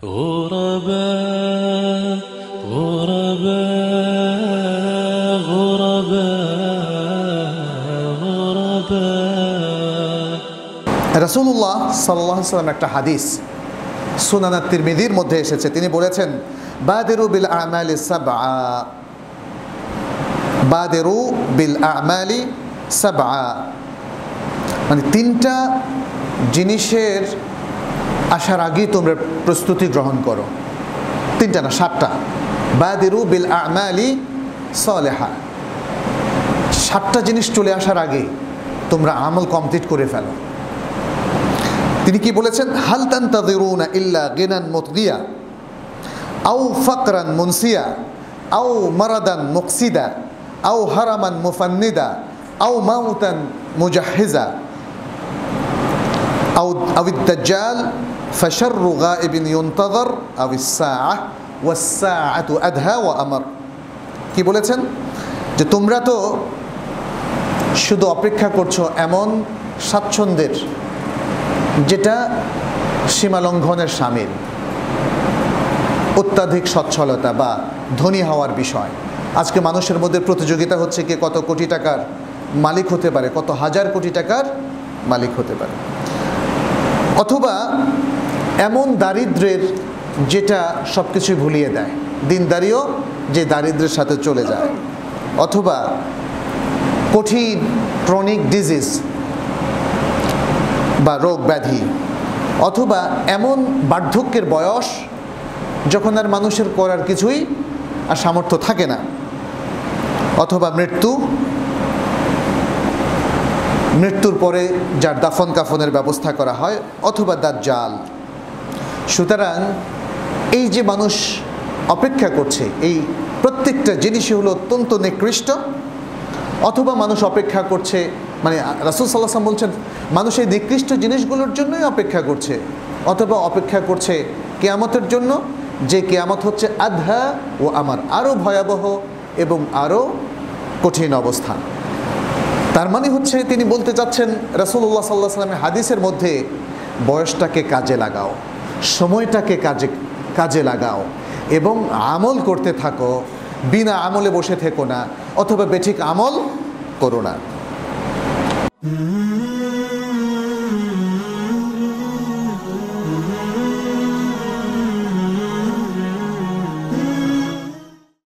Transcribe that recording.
غرباء غرباء غرباء غرباء রাসূলুল্লাহ সাল্লাল্লাহু আলাইহি ওয়াসাল্লাম একটা হাদিস সুনান তিরমিজির মধ্যে এসেছে, তিনি বলেছেন বাদিরু বিল আমালি সাবআ, বাদিরু বিল আমালি সাবআ, মানে তিনটা জিনিসের আসার আগেই তোমরা প্রস্তুতি গ্রহণ করো। তিনটা না, 7টা। বাদিরু বিল আমালি সালেহা, 7টা জিনিস চলে আসার আগে তোমরা আমল কমপ্লিট করে ফেলো। তিনি কি বলেছেন? হাল তানতাযিরুনা ইল্লা গিনান মুতগিয়া আও ফাকরান মুনসিয়া আও মারাদান মুকসিদা আও হারামান মুফান্নিদা আও মাউতান মুজাহহিজা আও আদ-দাজ্জাল ফাশাররু গায়িবিন ইউনতাযার আও আস-সাআহ ওয়াস-সাআতু আদহা ওয়া আমর। কি বলেছেন? যে তোমরা তো শুধু অপেক্ষা করছো এমন স্বাচ্ছন্দ্যের যেটা সীমালঙ্ঘনের শামিল, অত্যাধিক সচ্ছলতা বা ধনী হওয়ার বিষয়। আজকে মানুষের মধ্যে প্রতিযোগিতা হচ্ছে কে কত কোটি টাকার মালিক হতে পারে, কত হাজার কোটি টাকার মালিক হতে পারে, অথবা এমন দারিদ্র্যের যেটা সব কিছুই ভুলিয়ে দেয়, দিনদারিও যে দারিদ্র্যের সাথে চলে যায়, অথবা কঠিন ক্রনিক ডিজিজ বা রোগ ব্যাধি, অথবা এমন বার্ধক্যের বয়স যখন আর মানুষের করার কিছুই আর সামর্থ্য থাকে না, অথবা মৃত্যুর পরে যার দাফন কাফনের ব্যবস্থা করা হয়, অথবা দাজ্জাল। সুতরাং এই যে মানুষ অপেক্ষা করছে, এই প্রত্যেকটা জিনিসই হলো অত্যন্ত নিকৃষ্ট। অথবা মানুষ অপেক্ষা করছে, মানে রাসূল সাল্লাল্লাহু আলাইহি ওয়াসাল্লাম বলছেন মানুষ এই নিকৃষ্ট জিনিসগুলোর জন্যই অপেক্ষা করছে, অথবা অপেক্ষা করছে কিয়ামতের জন্য, যে কিয়ামত হচ্ছে আদহা ও আমার, আরও ভয়াবহ এবং আরও কঠিন অবস্থা। তার মানে হচ্ছে তিনি বলতে চাচ্ছেন রাসূলুল্লাহ সাল্লাল্লাহু আলাইহি ওয়াসাল্লামের হাদিসের মধ্যে, বয়সটাকে কাজে লাগাও, সময়টাকে কাজে লাগাও এবং আমল করতে থাকো, বিনা আমলে বসে থেকো না, অথবা বেঠিক আমল করো না।